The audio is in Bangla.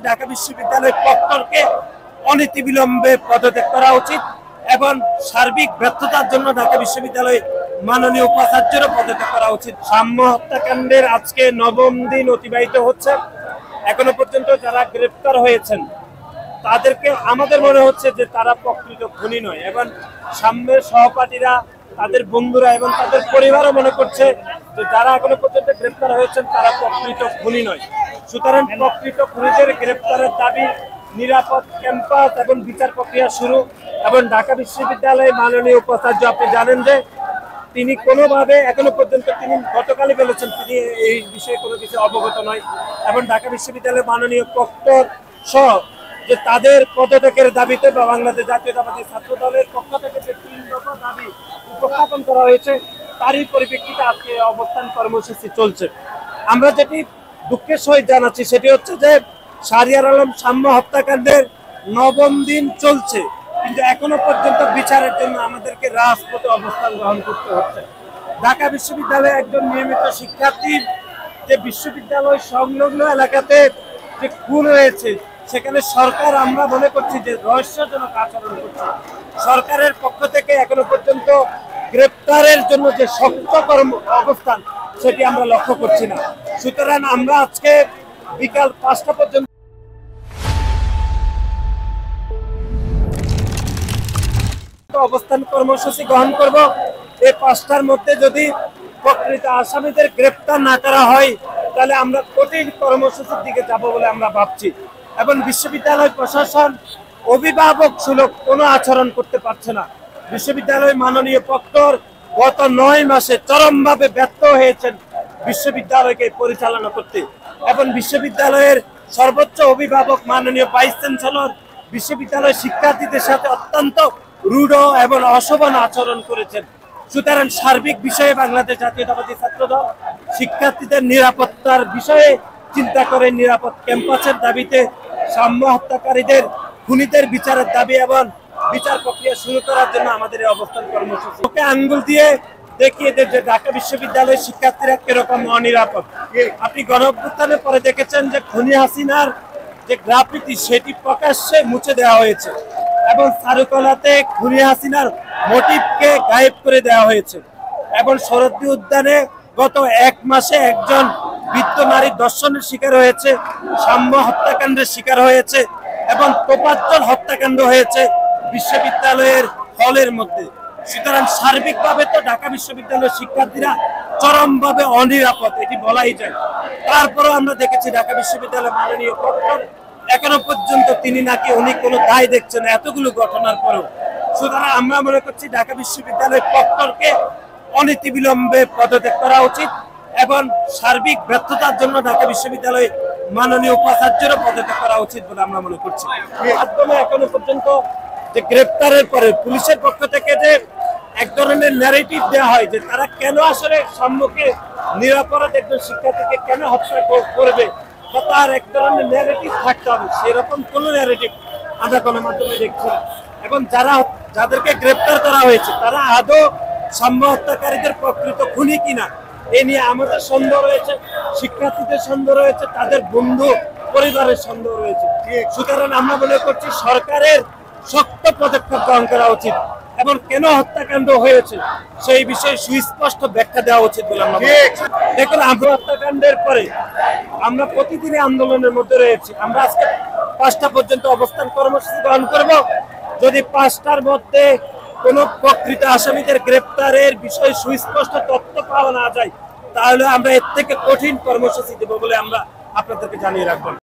ঢাকা বিশ্ববিদ্যালয়ের প্রক্টরকে অনতিবিলম্বে পদত্যাগ করা উচিত এবং সার্বিক ব্যর্থতার জন্য ঢাকা বিশ্ববিদ্যালয়ে মাননীয় উপাচার্যেরও পদত্যাগ করা উচিত। সাম্য হত্যাকাণ্ডের আজকে ৯ম দিন অতিবাহিত হচ্ছে। এখনো পর্যন্ত যারা গ্রেপ্তার হয়েছেন তাদেরকে আমাদের মনে হচ্ছে যে তারা প্রকৃত খুনি নয়, এবং সাম্যের সহপাঠীরা, তাদের বন্ধুরা এবং তাদের পরিবারও মনে করছে যে যারা এখনো পর্যন্ত গ্রেপ্তার হয়েছেন তারা প্রকৃত খুনি নয়। সুতরাং প্রকৃত খুনিদের গ্রেপ্তারের দাবি, নিরাপদ ক্যাম্পাস এবং বিচার প্রক্রিয়া শুরু, এবং ঢাকা বিশ্ববিদ্যালয়ে মাননীয় উপাচার্য, আপনি জানেন যে তিনি কোনোভাবে এখনো পর্যন্ত, তিনি গতকালই বলেছেন তিনি এই বিষয়ে কোনো কিছু অবগত নয়, এবং ঢাকা বিশ্ববিদ্যালয়ের মাননীয় প্রক্টর সহ যে তাদের পদত্যাগের দাবিতে বা বাংলাদেশ জাতীয়তাবাদী ছাত্র দলের পক্ষ থেকে যে ৩ দফা দাবি উপস্থাপন করা হয়েছে তারই পরিপ্রেক্ষিতে আজকে অবস্থান কর্মসূচি চলছে। আমরা যেটি দুঃখের সহিত জানাচ্ছি সেটি হচ্ছে যে শাহরিয়ার আলম সাম্য হত্যাকাণ্ডের ৯ম দিন চলছে, কিন্তু এখনো পর্যন্ত বিচারের জন্য আমাদেরকে রাজপথে অবস্থান গ্রহণ করতে হচ্ছে। ঢাকা বিশ্ববিদ্যালয়ে একজন নিয়মিত শিক্ষার্থী যে বিশ্ববিদ্যালয় সংলগ্ন এলাকাতে যে খুন হয়েছে, সেখানে সরকার, আমরা মনে করছি যে রহস্যজনক আচরণ করছে। সরকারের পক্ষ থেকে এখনো পর্যন্ত গ্রেপ্তারের জন্য যে শক্ত অবস্থান সেটি আমরা লক্ষ্য করছি না। সুতরাং আমরা আজকে বিকাল ৫টা পর্যন্ত অবস্থান কর্মসূচি গ্রহণ করব। এই ৫টার মধ্যে যদি প্রকৃত আসামিদের গ্রেপ্তার না করা হয় তাহলে আমরা কঠিন কর্মসূচির দিকে যাব বলে আমরা ভাবছি। এবং বিশ্ববিদ্যালয় প্রশাসন অভিভাবক সুলভ কোনো আচরণ করতে পারছে না। বিশ্ববিদ্যালয় মাননীয় প্রক্টর গত ৯ মাসে চরমভাবে ব্যর্থ হয়েছেন বিশ্ববিদ্যালয়কে পরিচালনা করতে, এবং বিশ্ববিদ্যালয়ের সর্বোচ্চ অভিভাবক মাননীয় ভাইস চ্যান্সেলর বিশ্ববিদ্যালয়ের শিক্ষার্থীদের সাথে অত্যন্ত রূঢ় এবং অশোভন আচরণ করেছেন। সুতরাং সার্বিক বিষয়ে বাংলাদেশ জাতীয়তাবাদী ছাত্রদল শিক্ষার্থীদের নিরাপত্তার বিষয়ে চিন্তা করে নিরাপদ ক্যাম্পাসের দাবিতে সাম্য হত্যাকারীদের খুনিদের বিচারের দাবি এবং বিচার প্রক্রিয়া শুরু করার জন্য আমাদের এই অবস্থান কর্মসূচি। ওকে আঙ্গুল দিয়ে দেখিয়ে দেয় যে ঢাকা বিশ্ববিদ্যালয়ের শিক্ষার্থীরা কিরকম অনিরাপদ। আপনি গণঅভ্যুত্থানের পরে দেখেছেন যে খুনি হাসিনার যে গ্রাফিতি সেটি প্রকাশ্যে মুছে দেওয়া হয়েছে, এবং চারুকলাতে খুনি হাসিনার মোটিভকে গায়েব করে দেওয়া হয়েছে, এবং শরৎদি উদ্যানে গত ১ মাসে একজন বৃদ্ধ নারী ধর্ষণের শিকার হয়েছে, সাম্য হত্যাকাণ্ডের শিকার হয়েছে, এবং তোফাজ্জল হত্যাকাণ্ড হয়েছে বিশ্ববিদ্যালয়ের হলের মধ্যে। সুতরাং সার্বিকভাবে তো ঢাকা বিশ্ববিদ্যালয়ের শিক্ষার্থীরা চরমভাবে অনিরাপদ, এটি বলাই যায়। তারপরেও আমরা দেখেছি ঢাকা বিশ্ববিদ্যালয়ের মাননীয় প্রক্টর এখনো পর্যন্ত তিনি নাকি উনি কোনো দায় দেখছেন এতগুলো ঘটনার পরেও। সুতরাং আমরা মনে করছি ঢাকা বিশ্ববিদ্যালয়ের প্রক্টরকে অনতিবিলম্বে পদত্যাগ করা উচিত, এবং সার্বিক ব্যর্থতার জন্য ঢাকা বিশ্ববিদ্যালয়ে মাননীয় উপাচার্যেরও পদত্যাগ করা উচিত বলে আমরা মনে করছি। মাধ্যমে এখনো পর্যন্ত যে গ্রেপ্তারের পরে পুলিশের পক্ষ থেকে যে এক ধরনের ন্যারেটিভ দেওয়া হয় যে তারা কেন আসলে সাম্যকে, নিরাপরাধ একজন শিক্ষার্থীকে কেন হত্যা করবে, বা তার এক ধরনের ন্যারেটিভ থাকতে হবে, সেরকম কোনো ন্যারেটিভ আমরা গণমাধ্যমে দেখছি না। এবং যাদেরকে গ্রেপ্তার করা হয়েছে তারা আদৌ সাম্য হত্যাকারীদের প্রকৃত খুনি কিনা এ নিয়ে আমাদের সন্দেহ রয়েছে, শিক্ষার্থীদের সন্দেহ রয়েছে, তাদের বন্ধু পরিবারের সন্দেহ রয়েছে। সুতরাং আমরা মনে করছি সরকারের শক্ত পদক্ষেপ গ্রহণ করা উচিত, এবং কেন হত্যাকাণ্ড হয়েছে সেই বিষয়ে সুস্পষ্ট ব্যাখ্যা দেওয়া উচিত বলে আমরা দেখুন। আমরা হত্যাকাণ্ডের পরে আমরা প্রতিদিনই আন্দোলনের মধ্যে রয়েছি। আমরা আজকে ৫টা পর্যন্ত অবস্থান কর্মসূচি গ্রহণ করব। যদি ৫টার মধ্যে কোন প্রকৃত আসামিদের গ্রেপ্তারের বিষয়ে সুস্পষ্ট তথ্য পাওয়া না যায় তাহলে আমরা এর থেকে কঠিন কর্মসূচি দেব বলে আমরা আপনাদেরকে জানিয়ে রাখবো।